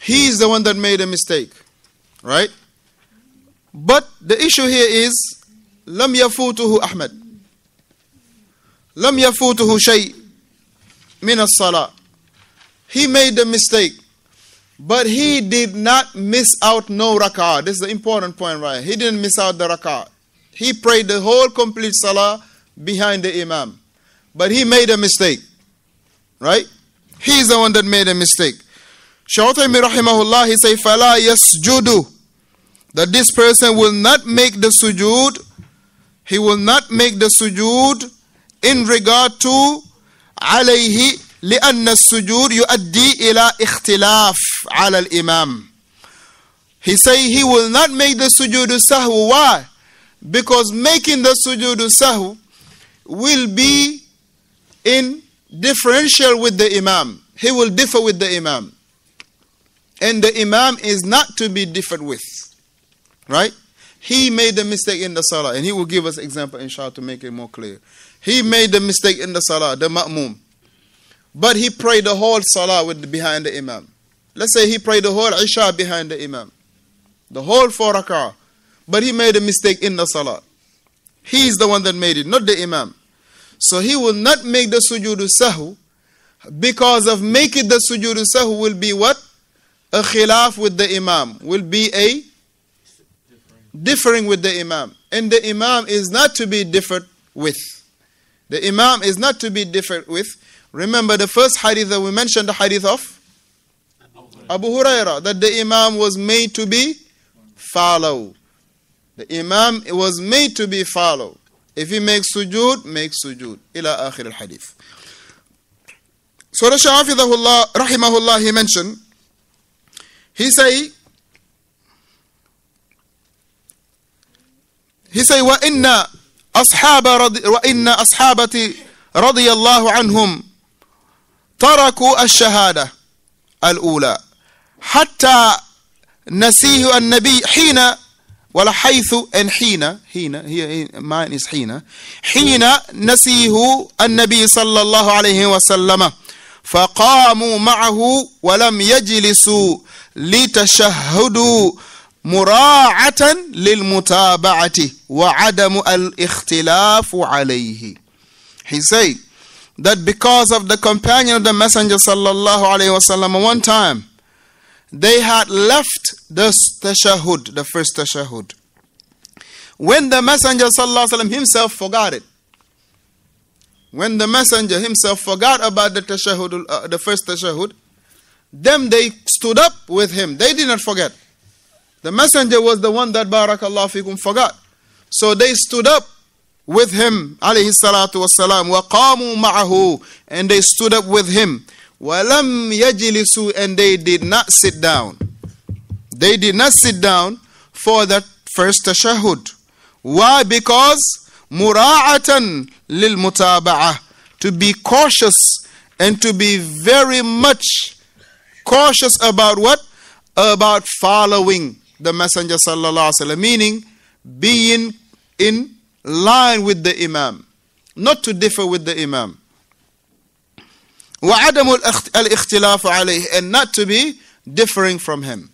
He's the one that made a mistake. Right? But the issue here is, لم يفوته أحمد. لم يفوته شيء من الصلاة. He made a mistake, but he did not miss out no rak'ah. This is the important point, right? He didn't miss out the rak'ah. He prayed the whole complete salah behind the imam, but he made a mistake, right? He's the one that made a mistake. Shaykh rahimahullah, he say, فَلَا يَسْجُدُ, that this person will not make the sujood. He will not make the sujood in regard to عليه لأن السجود يؤدي إلى اختلاف على الإمام. He say he will not make the sujood sahw. Why? Because making the sujood sahw will be in differential with the imam. He will differ with the imam. And the imam is not to be differed with. Right? He made the mistake in the salah. And he will give us example inshallah to make it more clear. He made the mistake in the salah, the ma'mum. But he prayed the whole salah behind the imam. Let's say he prayed the whole isha behind the imam. The whole 4 rak'ah. But he made a mistake in the salah. He is the one that made it, not the imam. So he will not make the sujood sahw, because of making the sujood sahw will be what? A khilaf with the imam. Will be a differing with the imam. And the imam is not to be differed with. The imam is not to be differed with. Remember the first hadith that we mentioned, the hadith of Abu Hurairah, that the imam was made to be followed. The imam was made to be followed. If he makes sujood, make sujood. Ila akhir al-hadith. So the Shaykh rahimahullah, he mentioned, he say, وَإِنَّ أَصْحَابَةِ رضي الله عنهم تركوا الشهادة الأولى حتى نسيه النبي حين ولا حيث and حين here mine is حين نسيه النبي صلى الله عليه وسلم فقاموا معه ولم يجلسوا لتشهدوا مراعاة للمتابعة وعدم الاختلاف عليه. He say that because of the companion of the Messenger sallallahu alaihi wasallam, one time they had left the tashahhud, the first tashahhud, when the Messenger sallallahu alaihi wasallam himself forgot it. When the Messenger himself forgot about the tashahhud, the first tashahhud, them they stood up with him. They did not forget. The Messenger was the one that barakallahu fikum forgot. So they stood up with him, alayhi salatu wassalam, وَقَامُوا مَعَهُ, and they stood up with him. وَلَمْ يَجْلِسُوا, and they did not sit down. They did not sit down for that first tashahhud. Why? Because مُرَاعَةً لِلْمُتَابَعَةِ, to be cautious and to be very much cautious about what? About following the Messenger sallallahu alaihi wasallam, meaning being in line with the imam, not to differ with the imam. وَعَدَمُ الْإِخْتِلَافُ عَلَيْهِ, and not to be differing from him.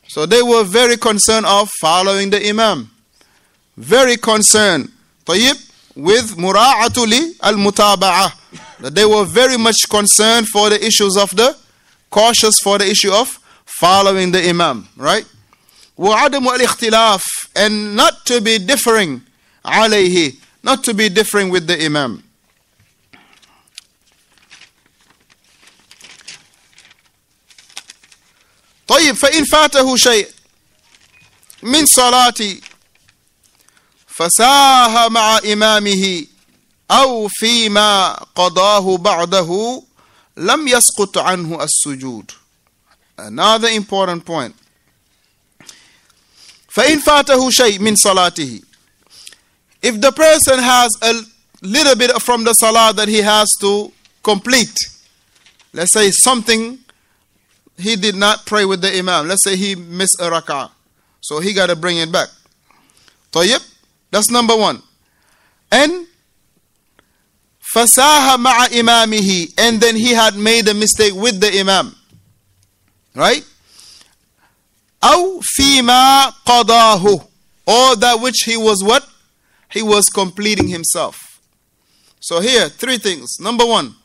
So they were very concerned of following the imam. Very concerned. طيب, with مُرَاعَةُ لِلْمُتَابَعَةِ, that they were very much concerned for the issues of the, cautious for the issue of following the imam, right? وَعَدَمُ الْإِخْتِلَافِ, and not to be differing عليه, not to be differing with the imam. طيب, فإن فاته شيء من صلاتي فساه مع إمامه أو فيما قضاه بعده لم يسقط عنه السجود. Another important point. فإن فاته شيء من صلاته, if the person has a little bit from the salah that he has to complete, let's say something he did not pray with the imam, let's say he missed a rak'ah, so he got to bring it back. طيب, that's number one. And فَسَاهَ مَعَ إِمَامِهِ, and then he had made a mistake with the imam, right? أو فيما قضاه, or that which he was what? He was completing himself. So here, three things. Number one,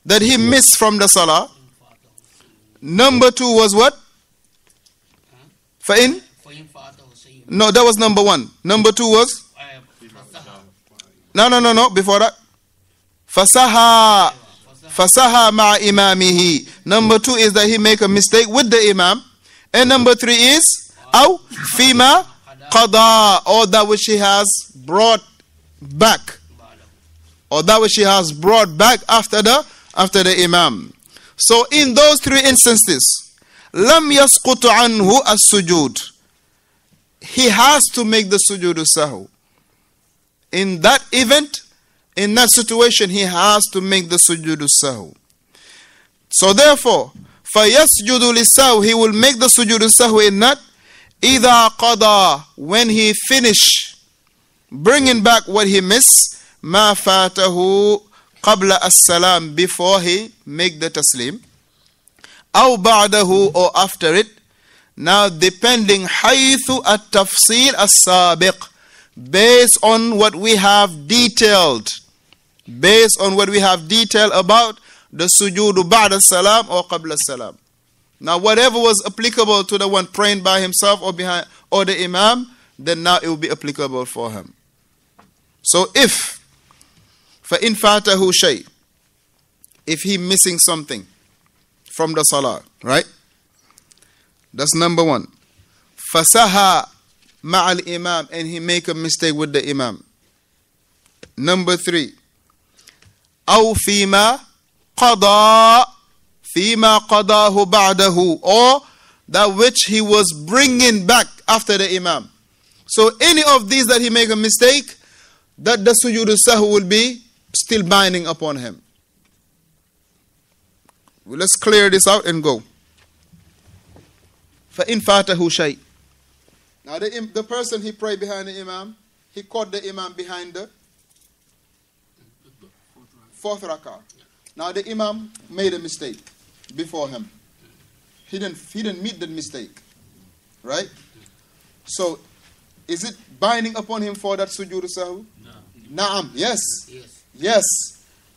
that he missed from the salah. Number two was what? فإن? No, that was number one. Number two was? No. Before that. فَسَهَا مَعَ إِمَامِهِ. Number two is that he make a mistake with the imam. And number three is أو فيما قضى, or that which he has brought back. Or that which he has brought back after the imam. So in those three instances, لم يسقط عنه السجود. He has to make the sujood sahu. In that event, in that situation, he has to make the sujood sahu. So therefore, فَيَسْجُدُ لِلسَّهْوِ, he will make the sujood sahu in that إِذَا قَضَى, when he finish bringing back what he missed, مَا فَاتَهُ قَبْلَ السَّلَامِ, before he make the taslim, أَوْ بَعْدَهُ, or after it. Now depending حَيْثُ التَّفْصِيلِ السَّابِقِ, based on what we have detailed. Based on what we have detailed about the sujood ba'da salam or qabla salam. Now whatever was applicable to the one praying by himself or behind or the imam, then now it will be applicable for him. So if فَإِنْ فَاتَهُ شَيْءٍ, if he missing something from the salah, right? That's number one. فَسَهَا مَعَ الْإِمَامِ, and he make a mistake with the imam. Number three, أَوْ فِيمَا قَضَى فِيمَا قَضَاهُ بَعْدَهُ, or that which he was bringing back after the imam. So any of these that he make a mistake, that the sujood sahu will be still binding upon him. Well, let's clear this out and go. فَإِنْ فَاتَهُ شَيْءٍ. Now the person he prayed behind the imam, he caught the imam behind the fourth rak'ah. Now the imam made a mistake before him. He didn't meet the mistake. Right? So is it binding upon him for that sujood sahu? No. Naam. Yes.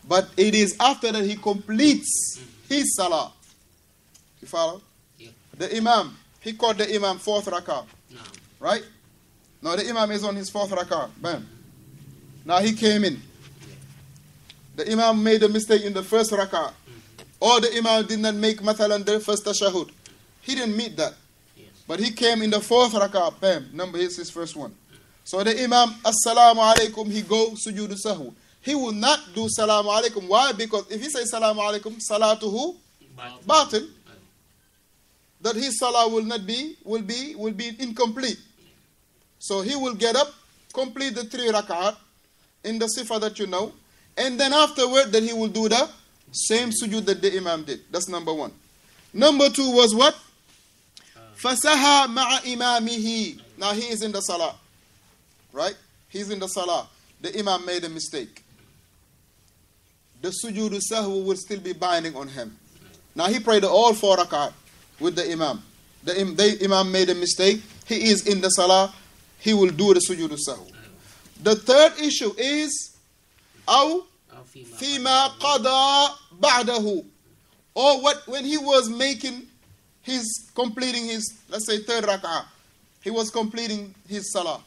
But it is after that he completes his salah. You follow? Yeah. The imam, he caught the imam fourth rak'ah. No. Right? Now the imam is on his fourth rak'ah. Bam. Now he came in. The imam made a mistake in the first rak'ah. Or the imam did not make mathalan the first tashahud. He didn't meet that. Yes. But he came in the fourth rak'ah. Bam. Number is his first one. So the imam, assalamu alaikum, he go sujood sahu. He will not do salamu alaikum. Why? Because if he says salamu alaikum, salatuhu batil. That his salah will be incomplete. So he will get up, complete the three rak'at in the sifa that you know, and then afterward that he will do the same sujood that the imam did. That's number one. Number two was what? Fasaha ma'a imamihi. Now he is in the salah. Right? He's in the salah. The imam made a mistake. The sujood sahwu will still be binding on him. Now he prayed all four rak'at with the imam. The imam made a mistake. He is in the salah. He will do the sujood sahwu. The third issue is أو فيما قضى بعده, or when he was completing his, let's say, third rak'ah, he was completing his salah,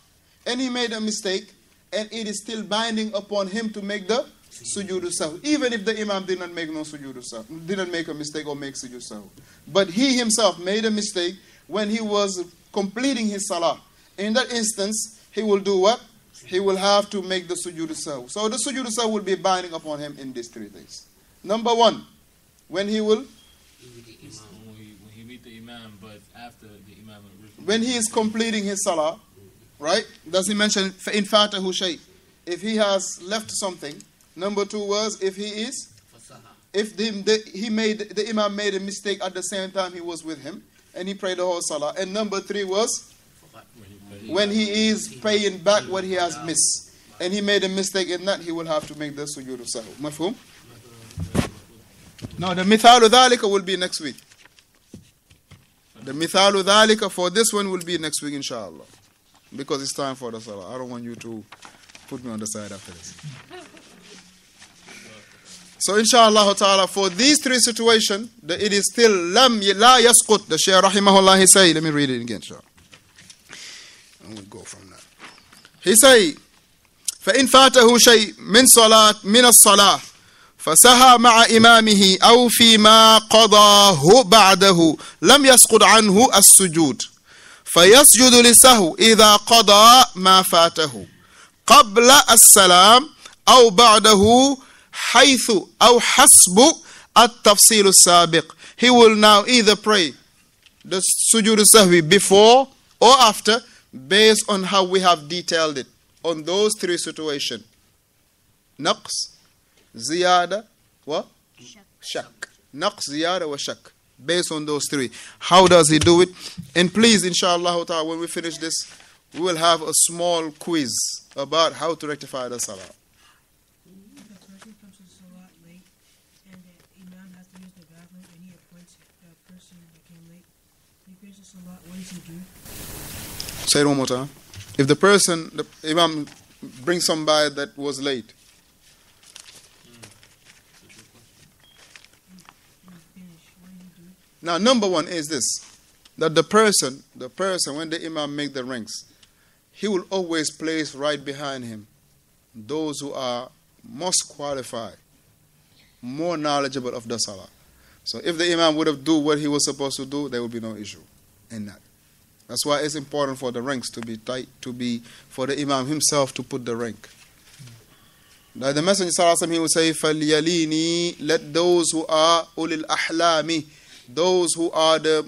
and he made a mistake, and it is still binding upon him to make the sujood sahw, even if the imam did not make no sujood sahw, didn't make a mistake or make sujood sahw. But he himself made a mistake when he was completing his salah. In that instance, he will do what? He will have to make the sujood sahw. So the sujood sahw will be binding upon him in these three things. Number one, when he will? When he meet the imam, but after the imam. When he is completing his salah, right? Does he mention فَإِنْ فَاتَهُ شَيْءٍ? If he has left something. Number two was if he is? If the imam made a mistake at the same time he was with him, and he prayed the whole salah. And number three was? When he is paying back what he has missed, and he made a mistake in that, he will have to make the sujood sahw. Mafhum? Now the mithalu dhalika will be next week. The mithalu dhalika for this one will be next week, inshallah. Because it's time for the salah. I don't want you to put me on the side after this. So inshallah ta'ala, for these three situations, it is still lam la yasqut. The Shaykh rahimahullah, he say, let me read it again, inshallah. And we'll go from that. He say, فإن فاته شيء من الصلاة فسهى مع إمامه أو فيما قضاه بعده لم يسقط عنه السجود فيسجد للسهو إذا قضى ما فاته قبل السلام أو بعده حيث أو حسب التفصيل السابق. He will now either pray the sujood sahwi before or after, based on how we have detailed it on those three situations: naqs, ziyada, what? Shak. Naqs, ziyada, wa shak. Based on those three. How does he do it? And please, inshallah ta'ala, when we finish this, we will have a small quiz about how to rectify the salah. The person comes to salah late, and the imam has to use the bathroom, and he appoints the person that came late. He finishes salah. What does he do? Say it one more time. If the imam brings somebody that was late, now number one is this, that the person when the imam make the ranks, he will always place right behind him those who are most qualified, more knowledgeable of the salah. So if the imam would have do what he was supposed to do, there will be no issue in that. That's why it's important for the ranks to be tight, for the imam himself to put the rank. Now the Messenger sallallahu alaihi wasallam, he would say, فَلْيَلِينِي, let those who are ulil ahlami, those who are the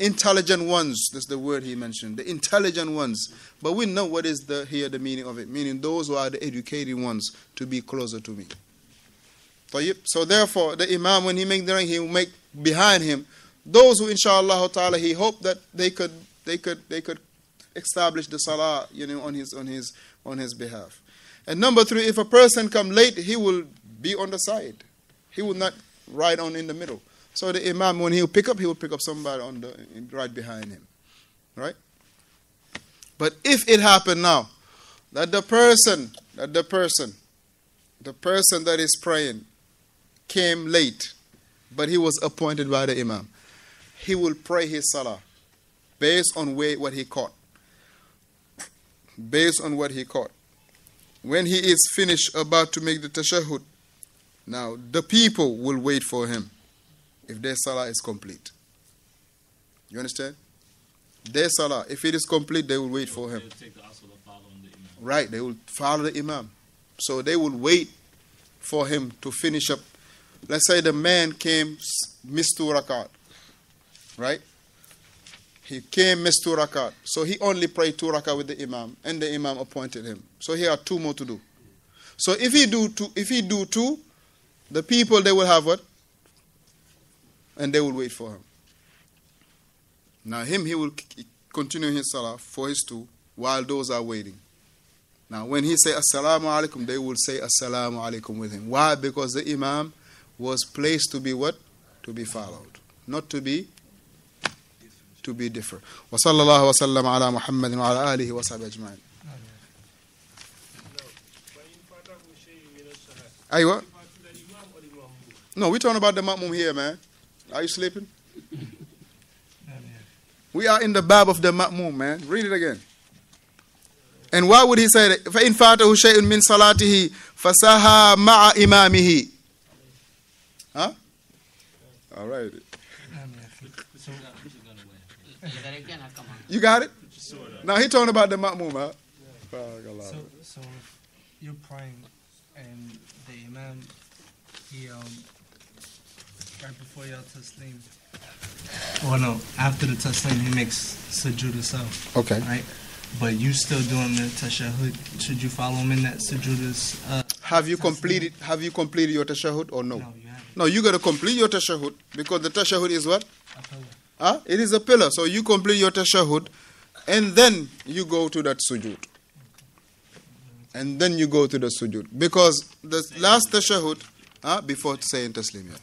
intelligent ones. That's the word he mentioned, the intelligent ones. But we know what is the meaning of it, meaning those who are the educated ones, to be closer to me. So therefore, the imam, when he make the rank, he will make behind him those who, inshallah ta'ala, he hoped that they could establish the salah, on his behalf. And number three, if a person come late, he will be on the side. He will not ride on in the middle. So the imam, when he will pick up somebody right behind him, right? But if it happened now that the person that is praying came late, but he was appointed by the imam, he will pray his salah based on what he caught. Based on what he caught. When he is finished about to make the tashahhud, now the people will wait for him if their salah is complete. You understand? Their salah, if it is complete, they will wait for him. Right, they will follow the imam. So they will wait for him to finish up. Let's say the man came, missed 2 rakat. Right? He came, missed 2 rakat. So he only prayed 2 rakat with the imam, and the imam appointed him. So he had 2 more to do. So if he do two, the people, they will have what? And they will wait for him. Now he will continue his salah for his 2 while those are waiting. Now when he say assalamu alaikum, they will say assalamu alaikum with him. Why? Because the imam was placed to be what? To be followed, not to be different. Wa sallallahu wa sallam ala Muhammadin wa ala alihi wa sahbihi ajma'in. Aywa? No, we're talking about the ma'mum here, man. Are you sleeping? We are in the bab of the ma'mum, man. Read it again. And why would he say that? فَإِنْ فَاتَهُ شَيْءٌ مِّن صَلَاتِهِ فَسَهَى مَعَ إِمَامِهِ. Huh? All right. You got it? Now he's talking about the ma'mum, huh? So if you're praying and the imam, he right before y'all taslim, well no, after the taslim he makes sujood himself. Okay. Right? But you still doing the tashahhud. Should you follow him in that sujood? Have you completed your tashahhud or no? No, you haven't. No, you got to complete your tashahhud, because the tashahhud is what? A pillar. Huh? It is a pillar. So you complete your tashahhud, and then you go to that sujood. And then you go to the sujood. Because the last tashahhud, before saying taslim.